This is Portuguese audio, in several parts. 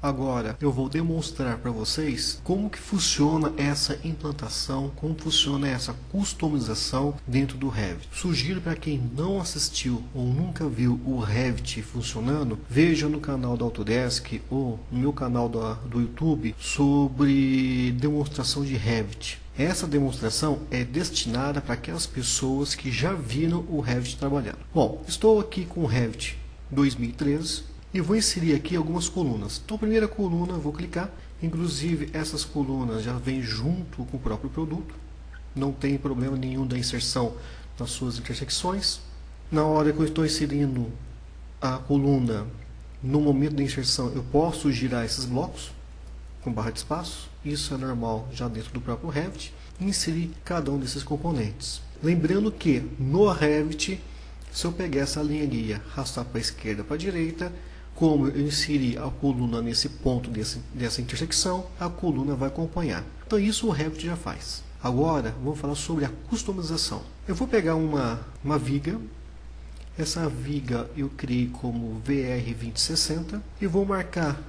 Agora eu vou demonstrar para vocês como que funciona essa implantação, como funciona essa customização dentro do Revit. Sugiro para quem não assistiu ou nunca viu o Revit funcionando, veja no canal da Autodesk ou no meu canal do YouTube sobre demonstração de Revit. Essa demonstração é destinada para aquelas pessoas que já viram o Revit trabalhando. Bom, estou aqui com o Revit 2013 e vou inserir aqui algumas colunas. Então, a primeira coluna eu vou clicar. Inclusive, essas colunas já vêm junto com o próprio produto. Não tem problema nenhum da inserção nas suas intersecções. Na hora que eu estou inserindo a coluna, no momento da inserção, eu posso girar esses blocos com barra de espaço. Isso é normal já dentro do próprio Revit. E inserir cada um desses componentes. Lembrando que no Revit, se eu pegar essa linha guia, arrastar para a esquerda para a direita, como eu inseri a coluna nesse ponto dessa intersecção, a coluna vai acompanhar. Então isso o Revit já faz. Agora vamos falar sobre a customização. Eu vou pegar uma viga. Essa viga eu criei como VR2060 e vou marcar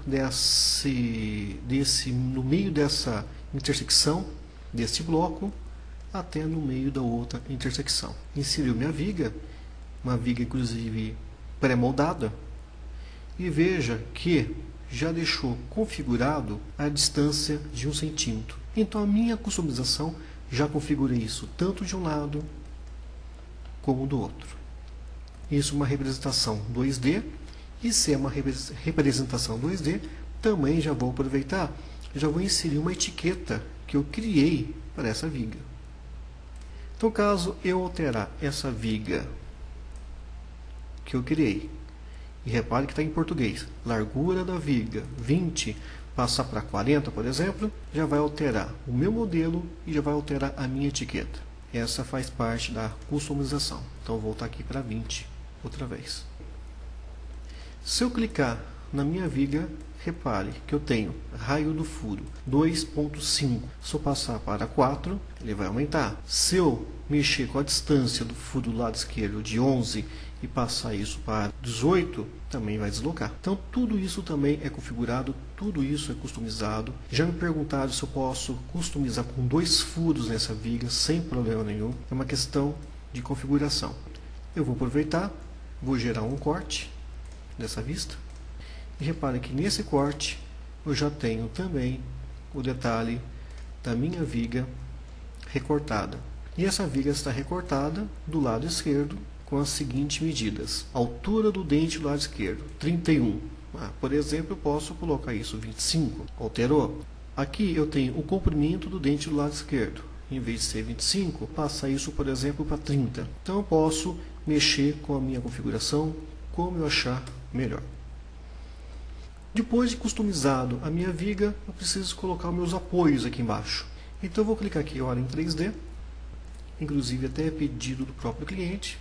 no meio dessa intersecção, desse bloco, até no meio da outra intersecção. Inseriu minha viga, uma viga inclusive pré-moldada, e veja que já deixou configurado a distância de 1 centímetro. Então a minha customização já configurei isso tanto de um lado como do outro. Isso é uma representação 2D, e se é uma representação 2D, também já vou aproveitar, já vou inserir uma etiqueta que eu criei para essa viga. Então, caso eu alterar essa viga que eu criei, e repare que está em português, largura da viga 20, passar para 40, por exemplo, já vai alterar o meu modelo e já vai alterar a minha etiqueta. Essa faz parte da customização. Então, vou voltar aqui para 20 outra vez. Se eu clicar na minha viga, repare que eu tenho raio do furo 2.5. Se eu passar para 4, ele vai aumentar. Se eu mexer com a distância do furo do lado esquerdo de 11 e passar isso para 18, também vai deslocar. Então tudo isso também é configurado, tudo isso é customizado. Já me perguntaram se eu posso customizar com 2 furos nessa viga sem problema nenhum. É uma questão de configuração. Eu vou aproveitar, vou gerar um corte dessa vista. E repare que nesse corte eu já tenho também o detalhe da minha viga recortada. E essa viga está recortada do lado esquerdo com as seguintes medidas. Altura do dente do lado esquerdo, 31. Por exemplo, eu posso colocar isso 25. Alterou? Aqui eu tenho o comprimento do dente do lado esquerdo. Em vez de ser 25, passa isso, por exemplo, para 30. Então eu posso mexer com a minha configuração como eu achar melhor. Depois de customizado a minha viga, eu preciso colocar meus apoios aqui embaixo. Então eu vou clicar aqui agora em 3D, inclusive até pedido do próprio cliente.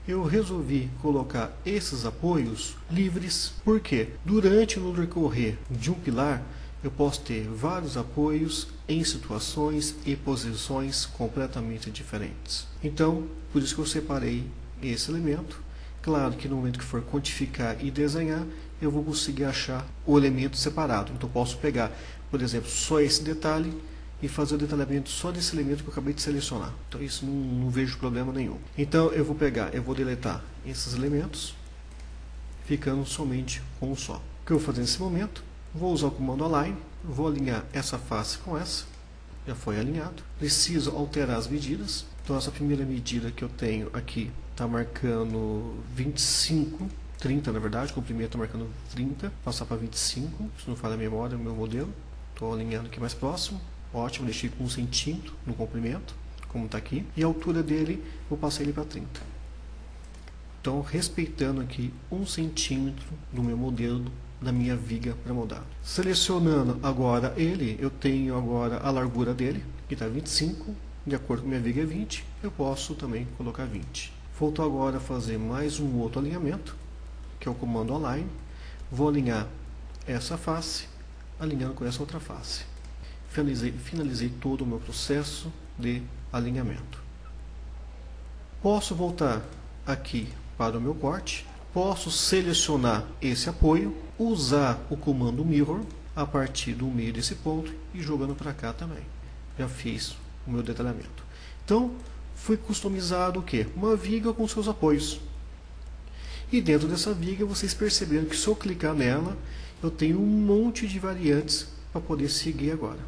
Eu resolvi colocar esses apoios livres, porque durante o decorrer de um pilar, eu posso ter vários apoios em situações e posições completamente diferentes. Então, por isso que eu separei esse elemento. Claro que no momento que for quantificar e desenhar, eu vou conseguir achar o elemento separado. Então, eu posso pegar, por exemplo, só esse detalhe e fazer o detalhamento só desse elemento que eu acabei de selecionar. Então, isso não vejo problema nenhum. Então, eu vou deletar esses elementos, ficando somente com um só. O que eu vou fazer nesse momento? Vou usar o comando Align, vou alinhar essa face com essa, já foi alinhado. Preciso alterar as medidas. Então, essa primeira medida que eu tenho aqui está marcando 25, 30 na verdade, o comprimento está marcando 30, passar para 25, se não falha a memória, o meu modelo. Estou alinhando aqui mais próximo. Ótimo, deixei com 1 centímetro no comprimento, como está aqui. E a altura dele, vou passar ele para 30. Então, respeitando aqui 1 centímetro do meu modelo, da minha viga pré-moldada. Selecionando agora ele, eu tenho agora a largura dele, que está 25. De acordo com minha viga é 20, eu posso também colocar 20. Faltou agora fazer mais um outro alinhamento, que é o comando Align. Vou alinhar essa face, alinhando com essa outra face. Finalizei todo o meu processo de alinhamento. Posso voltar aqui para o meu corte Posso selecionar esse apoio, usar o comando mirror a partir do meio desse ponto e jogando para cá também. Já fiz o meu detalhamento. Então, foi customizado o quê? Uma viga com seus apoios. E dentro dessa viga, vocês perceberam que se eu clicar nela, eu tenho um monte de variantes para poder seguir agora.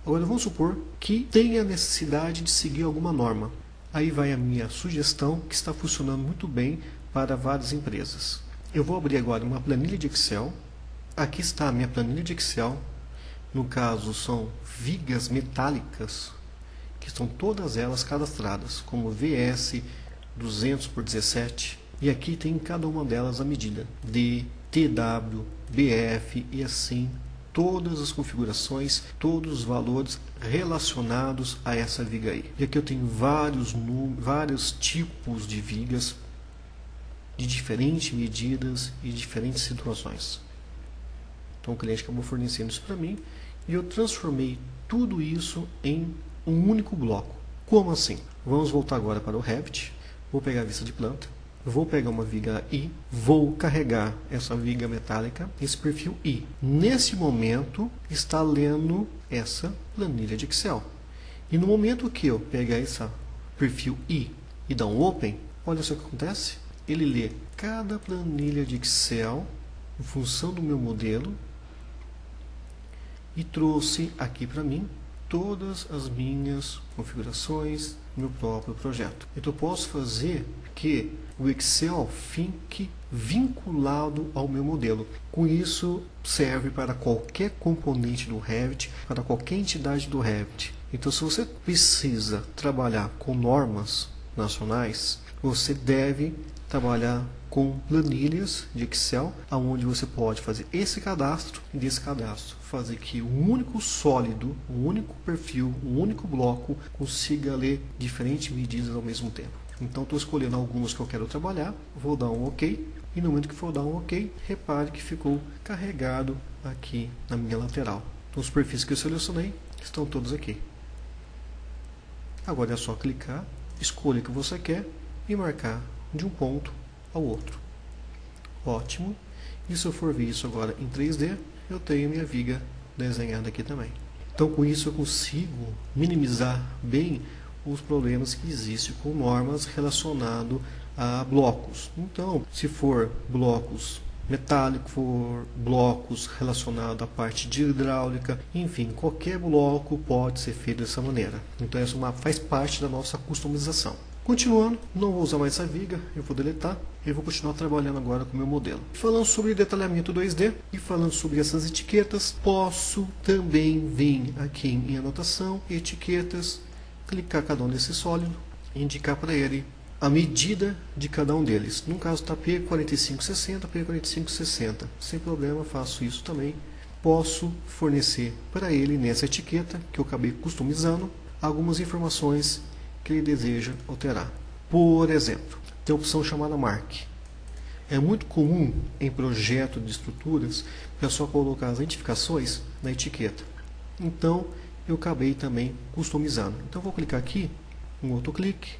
Agora vamos supor que tenha necessidade de seguir alguma norma. Aí vai a minha sugestão, que está funcionando muito bem para várias empresas. Eu vou abrir agora uma planilha de Excel. Aqui está a minha planilha de Excel. No caso, são vigas metálicas, que estão todas elas cadastradas, como VS 200 por 17. E aqui tem em cada uma delas a medida D, TW, BF e assim todas as configurações, todos os valores relacionados a essa viga aí. E aqui eu tenho vários tipos de vigas de diferentes medidas e diferentes situações. Então o cliente acabou fornecendo isso para mim e eu transformei tudo isso em um único bloco. Como assim? Vamos voltar agora para o Revit. Vou pegar a vista de planta. Vou pegar uma viga I, vou carregar essa viga metálica, esse perfil I. Nesse momento, está lendo essa planilha de Excel. E no momento que eu pegar esse perfil I e dar um Open, olha só o que acontece. Ele lê cada planilha de Excel em função do meu modelo e trouxe aqui para mim todas as minhas configurações do meu próprio projeto. Então eu posso fazer que o Excel fique vinculado ao meu modelo. Com isso serve para qualquer componente do Revit, para qualquer entidade do Revit. Então se você precisa trabalhar com normas nacionais, você deve trabalhar com planilhas de Excel, onde você pode fazer esse cadastro e desse cadastro fazer que um único sólido, um único perfil, um único bloco consiga ler diferentes medidas ao mesmo tempo. Então estou escolhendo alguns que eu quero trabalhar, vou dar um OK e no momento que for dar um OK, repare que ficou carregado aqui na minha lateral. Então os perfis que eu selecionei estão todos aqui. Agora é só clicar, escolha o que você quer e marcar de um ponto ao outro. Ótimo. E se eu for ver isso agora em 3D, eu tenho minha viga desenhada aqui também. Então com isso eu consigo minimizar bem os problemas que existem com normas relacionados a blocos. Então, se for blocos metálicos, for blocos relacionados à parte de hidráulica, enfim, qualquer bloco pode ser feito dessa maneira. Então essa faz parte da nossa customização. Continuando, não vou usar mais essa viga, eu vou deletar e vou continuar trabalhando agora com o meu modelo. Falando sobre detalhamento 2D e falando sobre essas etiquetas, posso também vir aqui em anotação, etiquetas, clicar cada um desse sólido e indicar para ele a medida de cada um deles. No caso está P4560, P4560. Sem problema, faço isso também. Posso fornecer para ele nessa etiqueta, que eu acabei customizando, algumas informações que ele deseja alterar. Por exemplo, tem a opção chamada Mark. É muito comum em projeto de estruturas o pessoal colocar as identificações na etiqueta. Então, eu acabei também customizando. Então, vou clicar aqui, um outro clique,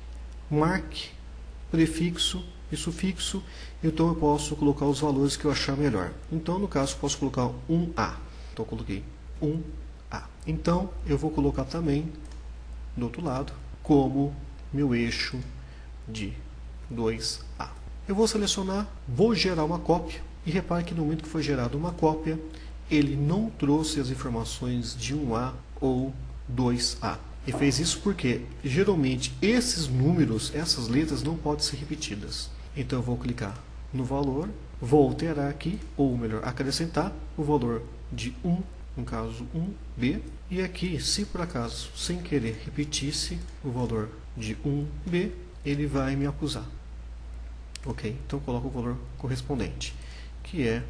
Mark, prefixo e sufixo. Então, eu posso colocar os valores que eu achar melhor. Então, no caso, posso colocar 1A. Então, eu coloquei 1A. Então, eu vou colocar também do outro lado como meu eixo de 2A. Eu vou selecionar, vou gerar uma cópia e repare que no momento que foi gerada uma cópia, ele não trouxe as informações de 1A ou 2A. E fez isso porque geralmente esses números, essas letras não podem ser repetidas. Então eu vou clicar no valor, vou alterar aqui, ou melhor, acrescentar o valor de 1, no caso 1B, e aqui, se por acaso, sem querer, repetisse o valor de 1B, ele vai me acusar. Ok? Então coloco o valor correspondente, que é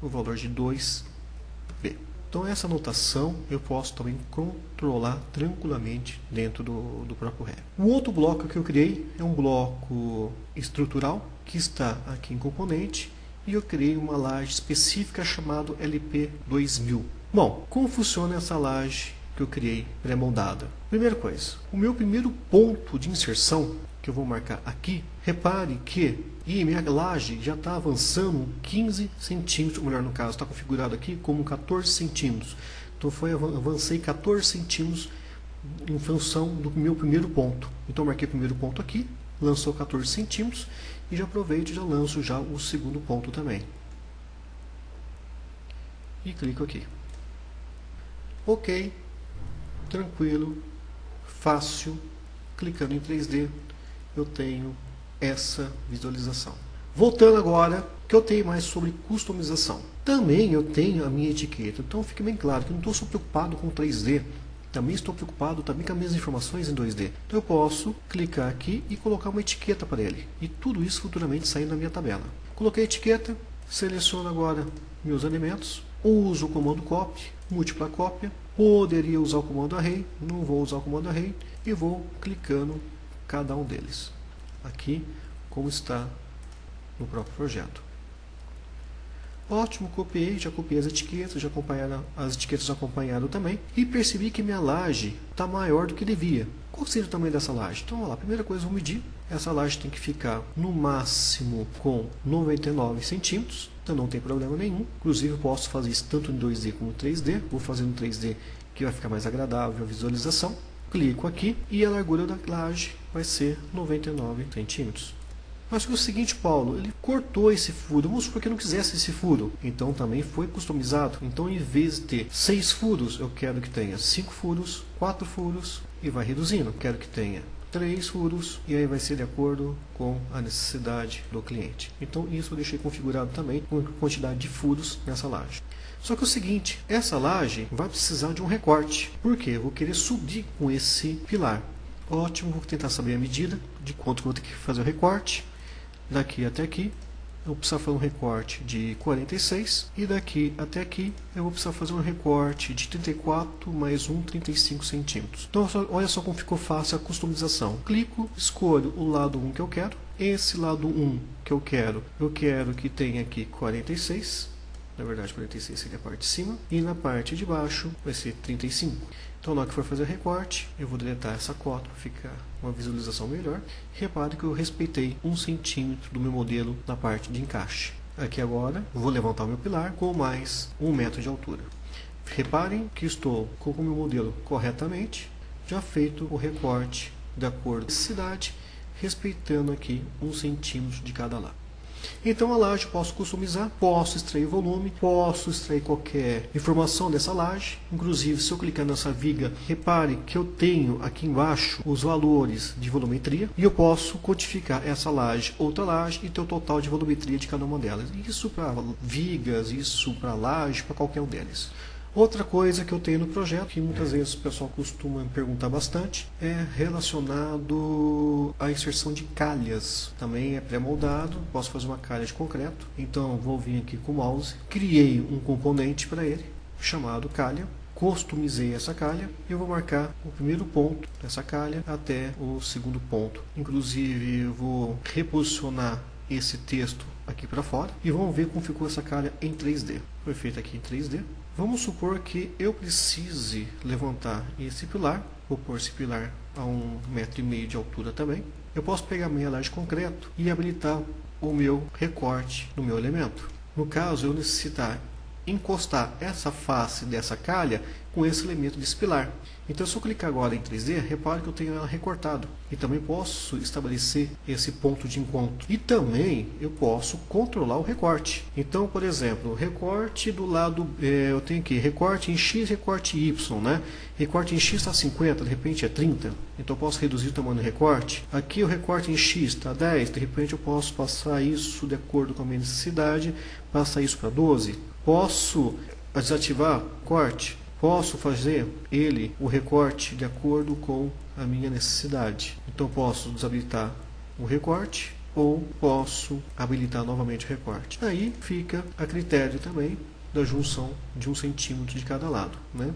o valor de 2B. Então essa anotação eu posso também controlar tranquilamente dentro do próprio Revit. O outro bloco que eu criei é um bloco estrutural, que está aqui em componente, e eu criei uma laje específica chamada LP2000. Bom, como funciona essa laje que eu criei pré-moldada? Primeira coisa, o meu primeiro ponto de inserção que eu vou marcar aqui, repare que minha laje já está avançando 15 centímetros, ou melhor, no caso, está configurado aqui como 14 centímetros. Então avancei 14 centímetros em função do meu primeiro ponto. Então marquei o primeiro ponto aqui, lançou 14 centímetros e já aproveito e já lanço já o segundo ponto também. E clico aqui. Ok, tranquilo, fácil, clicando em 3D, eu tenho essa visualização. Voltando agora, que eu tenho mais sobre customização. Também eu tenho a minha etiqueta, então fique bem claro que eu não estou só preocupado com 3D, também estou preocupado também com as minhas informações em 2D. Então eu posso clicar aqui e colocar uma etiqueta para ele, e tudo isso futuramente saindo na minha tabela. Coloquei a etiqueta, seleciono agora meus elementos, uso o comando copy, múltipla cópia, poderia usar o comando array, não vou usar o comando array, e vou clicando cada um deles, aqui como está no próprio projeto. Ótimo, copiei, já copiei as etiquetas, as etiquetas já acompanharam também, e percebi que minha laje está maior do que devia. Qual seria o tamanho dessa laje? Então, vamos lá, primeira coisa, vou medir. Essa laje tem que ficar no máximo com 99 centímetros, então não tem problema nenhum. Inclusive, eu posso fazer isso tanto em 2D como 3D. Vou fazer no 3D que vai ficar mais agradável a visualização. Clico aqui e a largura da laje vai ser 99 centímetros. Mas que é o seguinte, Paulo, ele cortou esse furo. Vamos supor que eu não quisesse esse furo. Então também foi customizado. Então em vez de ter 6 furos, eu quero que tenha 5 furos, 4 furos e vai reduzindo. Quero que tenha 3 furos e aí vai ser de acordo com a necessidade do cliente. Então isso eu deixei configurado também com a quantidade de furos nessa laje. Só que é o seguinte, essa laje vai precisar de um recorte. Por quê? Eu vou querer subir com esse pilar. Ótimo, vou tentar saber a medida de quanto eu vou ter que fazer o recorte. Daqui até aqui, eu vou precisar fazer um recorte de 46. E daqui até aqui, eu vou precisar fazer um recorte de 34 mais 35 centímetros. Então, olha só como ficou fácil a customização. Clico, escolho o lado 1 que eu quero. Esse lado 1 que eu quero que tenha aqui 46. Na verdade, 46 seria a parte de cima. E na parte de baixo vai ser 35. Então, na hora que for fazer o recorte, eu vou deletar essa cota para ficar uma visualização melhor. Repare que eu respeitei 1 centímetro do meu modelo na parte de encaixe. Aqui agora, eu vou levantar o meu pilar com mais 1 metro de altura. Reparem que estou com o meu modelo corretamente, já feito o recorte de acordo com a necessidade, respeitando aqui 1 centímetro de cada lado. Então a laje eu posso customizar, posso extrair volume, posso extrair qualquer informação dessa laje. Inclusive, se eu clicar nessa viga, repare que eu tenho aqui embaixo os valores de volumetria e eu posso codificar essa laje, outra laje e ter o total de volumetria de cada uma delas. Isso para vigas, isso para laje, para qualquer um deles. Outra coisa que eu tenho no projeto, que muitas vezes o pessoal costuma me perguntar bastante, é relacionado à inserção de calhas. Também é pré-moldado, posso fazer uma calha de concreto. Então vou vir aqui com o mouse, criei um componente para ele, chamado calha. Customizei essa calha e eu vou marcar o primeiro ponto dessa calha até o segundo ponto. Inclusive eu vou reposicionar esse texto aqui para fora e vamos ver como ficou essa calha em 3D. Foi feito aqui em 3D. Vamos supor que eu precise levantar esse pilar, vou pôr esse pilar a 1,5 metro de altura também. Eu posso pegar a minha laje de concreto e habilitar o meu recorte no meu elemento. No caso, eu necessitar encostar essa face dessa calha com esse elemento desse pilar. Então, se eu clicar agora em 3D, repare que eu tenho ela recortado. E também posso estabelecer esse ponto de encontro. E também eu posso controlar o recorte. Então, por exemplo, recorte do lado, eu tenho aqui recorte em X, recorte em Y, né? Recorte em X está 50, de repente é 30. Então, eu posso reduzir o tamanho do recorte. Aqui o recorte em X está 10, de repente eu posso passar isso de acordo com a minha necessidade, passar isso para 12. Posso desativar o corte. Posso fazer o recorte de acordo com a minha necessidade. Então posso desabilitar o recorte ou posso habilitar novamente o recorte. Aí fica a critério também da junção de 1 centímetro de cada lado, né?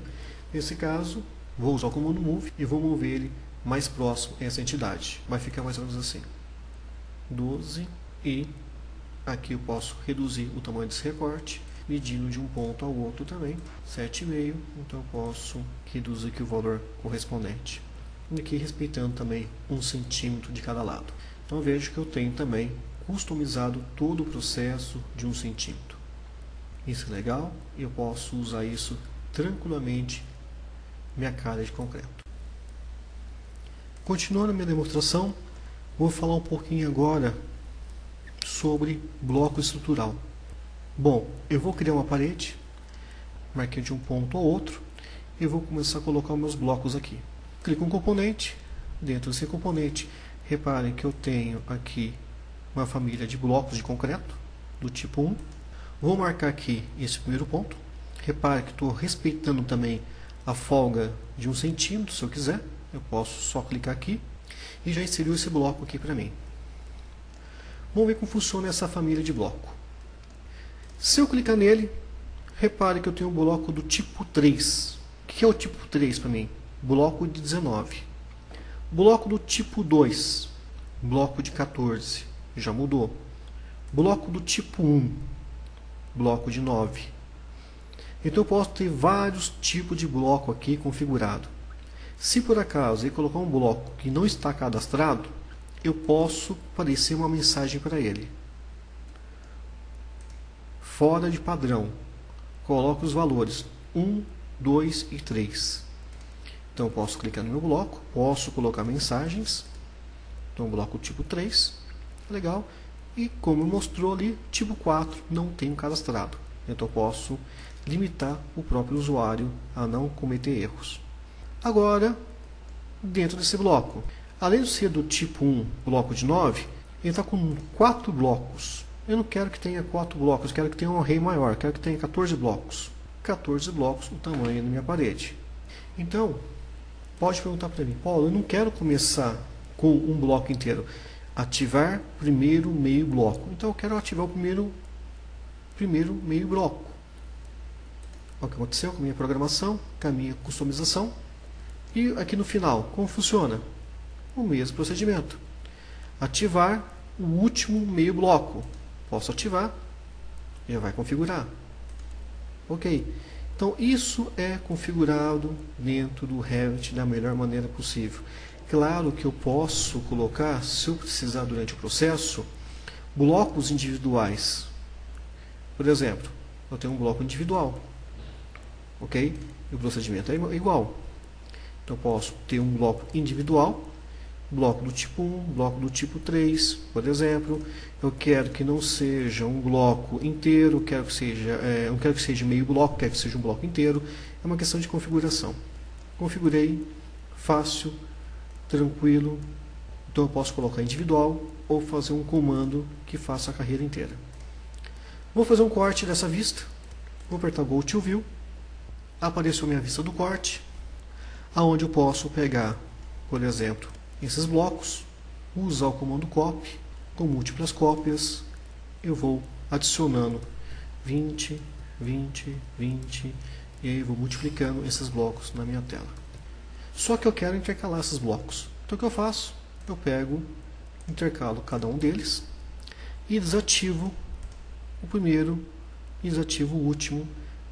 Nesse caso, vou usar o comando move e vou mover ele mais próximo a essa entidade. Vai ficar mais ou menos assim. 12 e aqui eu posso reduzir o tamanho desse recorte, medindo de um ponto ao outro também, 7,5, então eu posso reduzir aqui o valor correspondente. e aqui respeitando também 1 centímetro de cada lado. Então vejo que eu tenho também customizado todo o processo de 1 centímetro. Isso é legal, eu posso usar isso tranquilamente minha calha de concreto. Continuando a minha demonstração, vou falar um pouquinho agora sobre bloco estrutural. Bom, eu vou criar uma parede, marquei de um ponto ao outro, e vou começar a colocar os meus blocos aqui. Clico em um componente, dentro desse componente, reparem que eu tenho aqui uma família de blocos de concreto, do tipo 1. Vou marcar aqui esse primeiro ponto. Repare que estou respeitando também a folga de 1 centímetro, se eu quiser. Eu posso só clicar aqui e já inseriu esse bloco aqui para mim. Vamos ver como funciona essa família de bloco. Se eu clicar nele, repare que eu tenho um bloco do tipo 3. O que é o tipo 3 para mim? Bloco de 19. Bloco do tipo 2, bloco de 14, já mudou. Bloco do tipo 1, bloco de 9. Então eu posso ter vários tipos de bloco aqui configurado. Se por acaso eu colocar um bloco que não está cadastrado, eu posso aparecer uma mensagem para ele. Fora de padrão, coloco os valores 1, 2 e 3. Então eu posso clicar no meu bloco, posso colocar mensagens. Então bloco tipo 3, legal. E como mostrou ali, tipo 4 não tenho cadastrado. Então eu posso limitar o próprio usuário a não cometer erros. Agora, dentro desse bloco, além de ser do tipo 1, bloco de 9, ele está com 4 blocos. Eu não quero que tenha 4 blocos, eu quero que tenha um array maior, quero que tenha 14 blocos. 14 blocos o tamanho da minha parede. Então, pode perguntar para mim, Paulo, eu não quero começar com um bloco inteiro. Ativar primeiro meio bloco. Então eu quero ativar o primeiro meio bloco. O que aconteceu com a minha programação, com a minha customização. E aqui no final, como funciona? O mesmo procedimento. Ativar o último meio bloco. Posso ativar, já vai configurar. Ok. Então isso é configurado dentro do Revit da melhor maneira possível. Claro que eu posso colocar, se eu precisar durante o processo, blocos individuais. Por exemplo, eu tenho um bloco individual. Ok? E o procedimento é igual. Então eu posso ter um bloco individual, bloco do tipo 1, bloco do tipo 3, por exemplo. Eu quero que não seja um bloco inteiro, eu quero que seja meio bloco, quero que seja um bloco inteiro. É uma questão de configuração. Configurei, fácil, tranquilo. Então eu posso colocar individual ou fazer um comando que faça a carreira inteira. Vou fazer um corte dessa vista. Vou apertar Go to View. Apareceu minha vista do corte, aonde eu posso pegar, por exemplo, esses blocos, usar o comando copy, com múltiplas cópias, eu vou adicionando 20, 20, 20, e aí vou multiplicando esses blocos na minha tela. Só que eu quero intercalar esses blocos. Então o que eu faço? Eu pego, intercalo cada um deles, e desativo o primeiro, e desativo o último,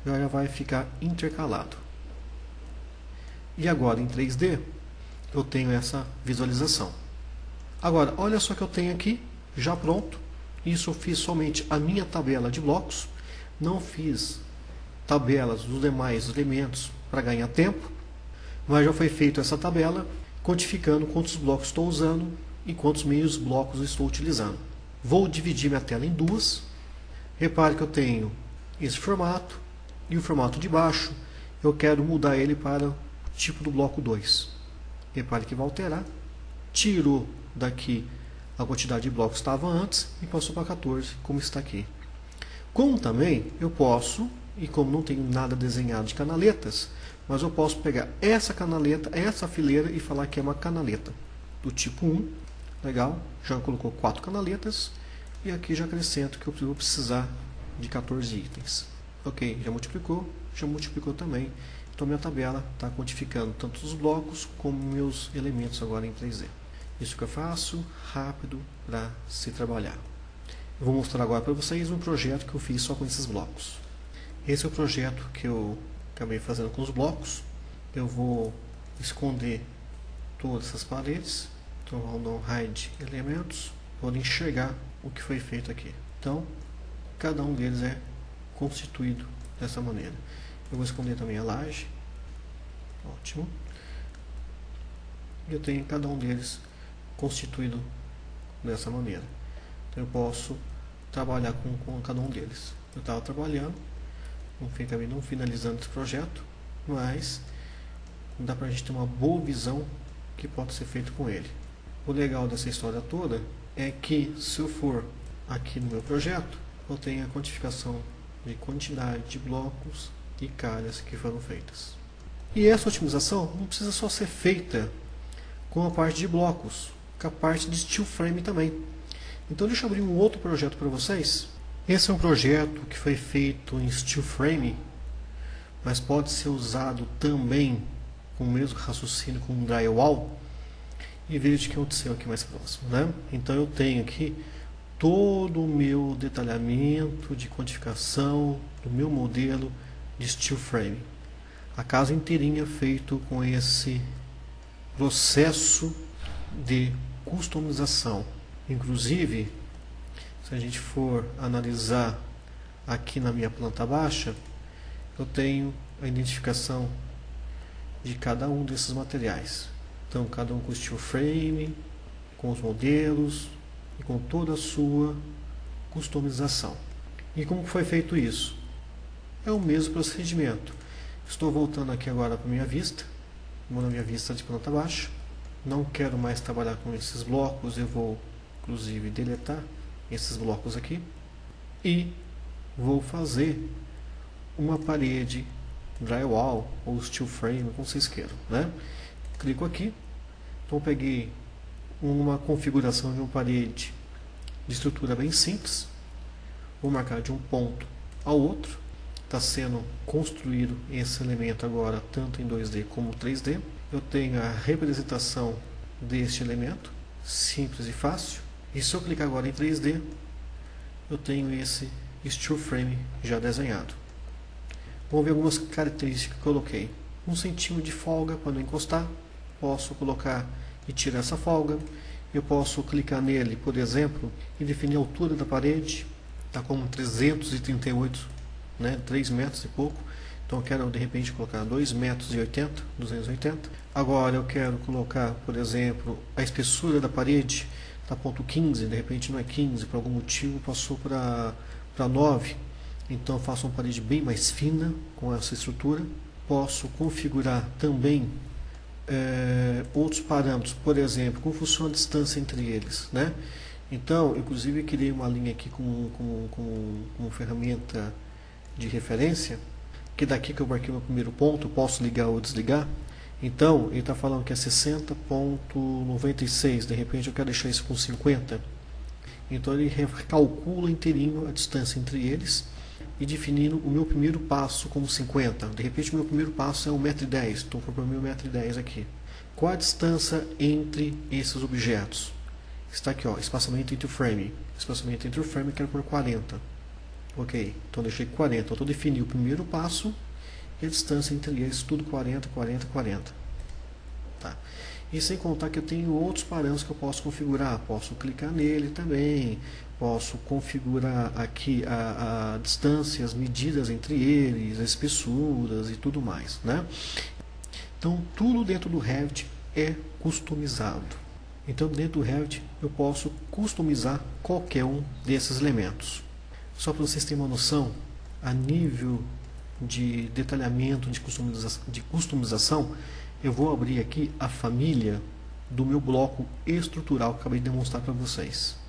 já vai ficar intercalado. E agora em 3D, eu tenho essa visualização. Agora, olha só que eu tenho aqui, já pronto. Isso eu fiz somente a minha tabela de blocos. Não fiz tabelas dos demais elementos para ganhar tempo. Mas já foi feita essa tabela, quantificando quantos blocos estou usando e quantos meios blocos estou utilizando. Vou dividir minha tela em duas. Repare que eu tenho esse formato e o formato de baixo. Eu quero mudar ele para o tipo do bloco 2. Repare que vai alterar. Tirou daqui a quantidade de blocos que estava antes e passou para 14, como está aqui. Como também eu posso, e como não tenho nada desenhado de canaletas, mas eu posso pegar essa canaleta, essa fileira e falar que é uma canaleta do tipo 1. Legal, já colocou 4 canaletas e aqui já acrescento que eu vou precisar de 14 itens. Ok, já multiplicou também. Então minha tabela está quantificando tanto os blocos como meus elementos agora em 3D. Isso que eu faço rápido para se trabalhar. Eu vou mostrar agora para vocês um projeto que eu fiz só com esses blocos. Esse é o projeto que eu acabei fazendo com os blocos. Eu vou esconder todas essas paredes. Então vamos dar um hide elementos, podem enxergar o que foi feito aqui. Então cada um deles é constituído dessa maneira. Eu vou esconder também a laje. Ótimo. Eu tenho cada um deles constituído dessa maneira. Então eu posso trabalhar com cada um deles. Eu estava trabalhando, acabei não finalizando esse projeto, mas dá para a gente ter uma boa visão que pode ser feito com ele. O legal dessa história toda é que, se eu for aqui no meu projeto, eu tenho a quantificação de quantidade de blocos e calhas que foram feitas. E essa otimização não precisa só ser feita com a parte de blocos, com a parte de steel frame também. Então deixa eu abrir um outro projeto para vocês. Esse é um projeto que foi feito em steel frame, mas pode ser usado também com o mesmo raciocínio com um drywall. E veja o que aconteceu aqui mais próximo, né? Então eu tenho aqui todo o meu detalhamento de quantificação do meu modelo de steel frame. A casa inteirinha feito com esse processo de customização. Inclusive, se a gente for analisar aqui na minha planta baixa, eu tenho a identificação de cada um desses materiais. Então, cada um com steel frame, com os modelos e com toda a sua customização. E como foi feito isso? É o mesmo procedimento. Estou voltando aqui agora para a minha vista. Vou na minha vista de planta baixa. Não quero mais trabalhar com esses blocos. Eu vou, inclusive, deletar esses blocos aqui. E vou fazer uma parede drywall ou steel frame, como vocês queiram, né? Clico aqui. Então peguei uma configuração de uma parede de estrutura bem simples. Vou marcar de um ponto ao outro. Está sendo construído esse elemento agora tanto em 2D como 3D. Eu tenho a representação deste elemento, simples e fácil. E se eu clicar agora em 3D, eu tenho esse steel frame já desenhado. Vamos ver algumas características que eu coloquei. 1 centímetro de folga para não encostar. Posso colocar e tirar essa folga. Eu posso clicar nele, por exemplo, e definir a altura da parede. Está como 338, né, 3 metros e pouco. Então eu quero de repente colocar 2,80 metros, 280. Agora eu quero colocar, por exemplo, a espessura da parede. Está ponto 15, de repente não é 15, por algum motivo passou para 9. Então eu faço uma parede bem mais fina com essa estrutura. Posso configurar também outros parâmetros, por exemplo, como funciona a distância entre eles, né? Então, inclusive, eu criei uma linha aqui com ferramenta de referência, que daqui que eu marquei o meu primeiro ponto, eu posso ligar ou desligar. Então, ele está falando que é 60,96, de repente eu quero deixar isso com 50. Então, ele recalcula inteirinho a distância entre eles e definindo o meu primeiro passo como 50. De repente o meu primeiro passo é 1,10 m, então vou pôr 1,10 m aqui. Qual a distância entre esses objetos? Está aqui, ó, espaçamento entre o frame. Espaçamento entre o frame eu quero pôr 40. Ok, então deixei 40. Então eu defini o primeiro passo e a distância entre eles, tudo 40, 40, 40. Tá. E sem contar que eu tenho outros parâmetros que eu posso configurar. Posso clicar nele também. Posso configurar aqui a distância, as medidas entre eles, as espessuras e tudo mais, né? Então, tudo dentro do Revit é customizado. Então, dentro do Revit, eu posso customizar qualquer um desses elementos. Só para vocês terem uma noção, a nível de detalhamento, de customização, eu vou abrir aqui a família do meu bloco estrutural que acabei de demonstrar para vocês.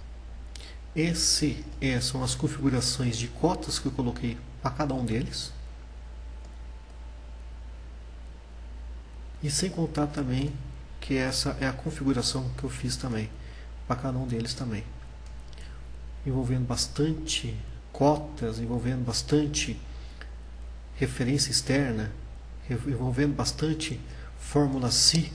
Essas são as configurações de cotas que eu coloquei para cada um deles. E sem contar também que essa é a configuração que eu fiz também para cada um deles também. Envolvendo bastante cotas, envolvendo bastante referência externa, envolvendo bastante fórmula C.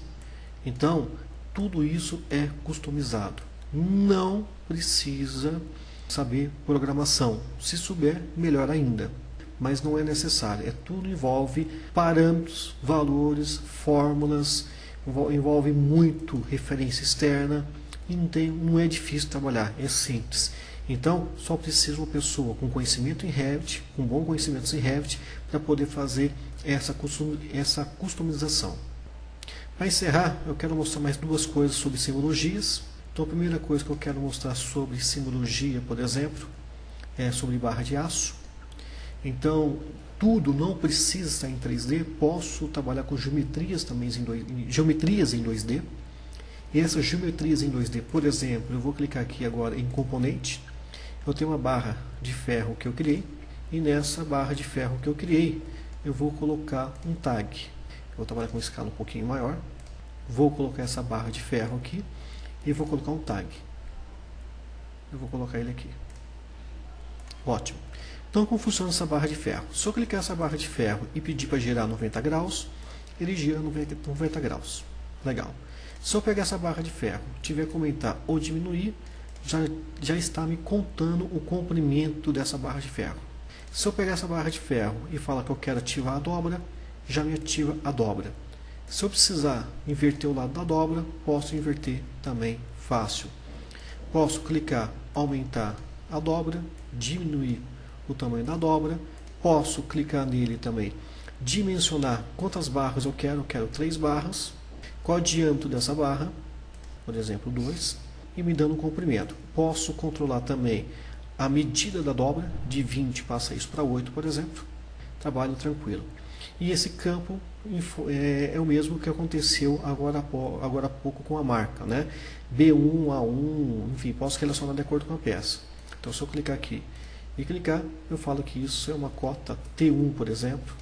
Então, tudo isso é customizado. Não precisa saber programação. Se souber, melhor ainda. Mas não é necessário. Tudo envolve parâmetros, valores, fórmulas, envolve muito referência externa e não é difícil trabalhar, é simples. Então, só precisa uma pessoa com conhecimento em Revit, com bom conhecimento em Revit, para poder fazer essa customização. Para encerrar, eu quero mostrar mais duas coisas sobre simbologias. Então, a primeira coisa que eu quero mostrar sobre simbologia, por exemplo, é sobre barra de aço. Então, tudo não precisa estar em 3D, posso trabalhar com geometrias também geometrias em 2D. E essas geometrias em 2D, por exemplo, eu vou clicar aqui agora em componente. Eu tenho uma barra de ferro que eu criei, e nessa barra de ferro que eu criei, eu vou colocar um tag. Eu vou trabalhar com escala um pouquinho maior. Vou colocar essa barra de ferro aqui e vou colocar um tag. Eu vou colocar ele aqui. Ótimo. Então, como funciona essa barra de ferro? Se eu clicar essa barra de ferro e pedir para girar 90 graus, ele gira 90 graus. Legal. Se eu pegar essa barra de ferro, tiver que aumentar ou diminuir, já está me contando o comprimento dessa barra de ferro. Se eu pegar essa barra de ferro e falar que eu quero ativar a dobra, já me ativa a dobra. Se eu precisar inverter o lado da dobra, posso inverter também fácil. Posso clicar, aumentar a dobra, diminuir o tamanho da dobra. Posso clicar nele também, dimensionar quantas barras eu quero 3 barras. Qual é o diâmetro dessa barra? Por exemplo, 2. E me dando um comprimento. Posso controlar também a medida da dobra, de 20 passa isso para 8, por exemplo. Trabalho tranquilo. E esse campo é o mesmo que aconteceu agora há pouco com a marca, né? B1, A1, enfim, posso relacionar de acordo com a peça. Então, se eu clicar aqui e clicar, eu falo que isso é uma cota T1, por exemplo,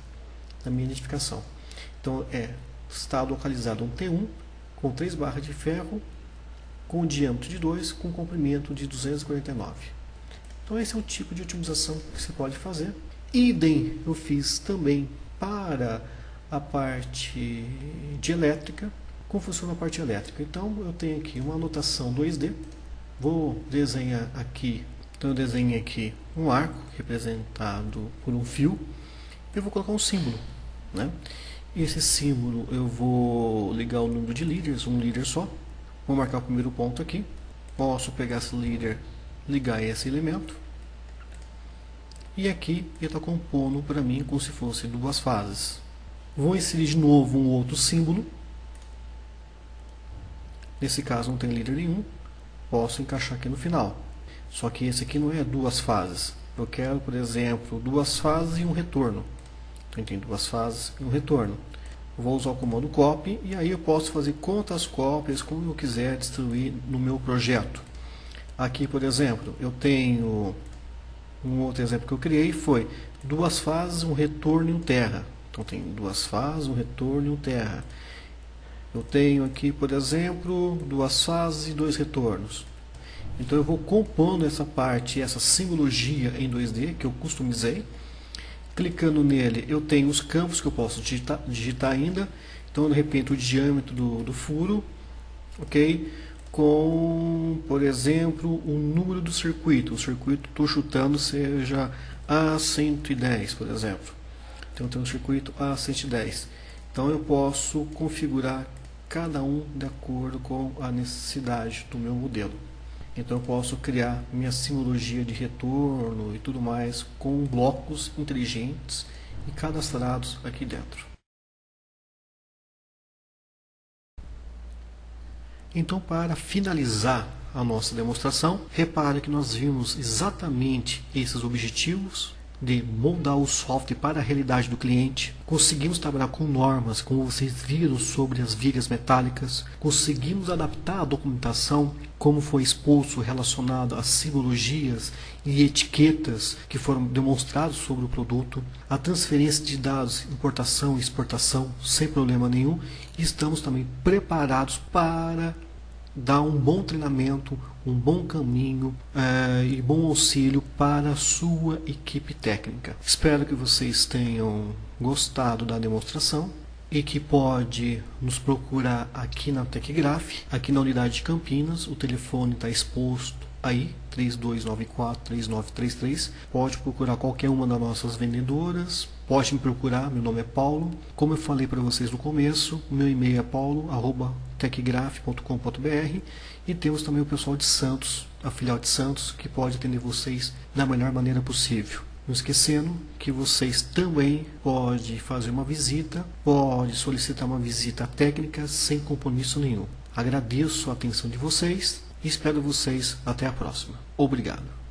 na minha identificação. Então, está localizado um T1 com 3 barras de ferro, com diâmetro de 2, com comprimento de 249. Então, esse é um tipo de otimização que você pode fazer. Idem eu fiz também para a parte de elétrica. Como funciona a parte elétrica? Então, eu tenho aqui uma anotação 2D. Vou desenhar aqui. Então, eu desenhei aqui um arco representado por um fio. Eu vou colocar um símbolo, né? Esse símbolo eu vou ligar o número de líderes, um líder só. Vou marcar o primeiro ponto aqui. Posso pegar esse líder, ligar esse elemento. E aqui ele está compondo para mim como se fosse 2 fases. Vou inserir de novo um outro símbolo. Nesse caso não tem líder nenhum. Posso encaixar aqui no final. Só que esse aqui não é 2 fases. Eu quero, por exemplo, 2 fases e um retorno. Então tem 2 fases e um retorno. Vou usar o comando copy e aí eu posso fazer quantas cópias como eu quiser distribuir no meu projeto. Aqui, por exemplo, eu tenho um outro exemplo que eu criei, foi 2 fases, um retorno e um terra. Então tem 2 fases, um retorno e um terra. Eu tenho aqui, por exemplo, 2 fases e 2 retornos. Então eu vou compondo essa parte, essa simbologia em 2D que eu customizei. Clicando nele, eu tenho os campos que eu posso digitar ainda. Então, de repente, o diâmetro do furo, ok? Com, por exemplo, o número do circuito. O circuito, estou chutando, seja A110, por exemplo. Então, eu tenho um circuito A110. Então, eu posso configurar cada um de acordo com a necessidade do meu modelo. Então eu posso criar minha simbologia de retorno e tudo mais com blocos inteligentes e cadastrados aqui dentro. Então, para finalizar a nossa demonstração, repare que nós vimos exatamente esses objetivos de moldar o software para a realidade do cliente. Conseguimos trabalhar com normas, como vocês viram sobre as vigas metálicas. Conseguimos adaptar a documentação, como foi exposto relacionado às simbologias e etiquetas que foram demonstrados sobre o produto. A transferência de dados, importação e exportação, sem problema nenhum. E estamos também preparados para dar um bom treinamento, um bom caminho e bom auxílio para a sua equipe técnica. Espero que vocês tenham gostado da demonstração e que pode nos procurar aqui na TecGraph, aqui na unidade de Campinas. O telefone está exposto aí, 3294-3933. Pode procurar qualquer uma das nossas vendedoras. Pode me procurar, meu nome é Paulo. Como eu falei para vocês no começo, meu e-mail é paulo@techgraph.com.br, e temos também o pessoal de Santos, a filial de Santos, que pode atender vocês da melhor maneira possível. Não esquecendo que vocês também podem fazer uma visita, pode solicitar uma visita técnica sem compromisso nenhum. Agradeço a atenção de vocês e espero vocês até a próxima. Obrigado.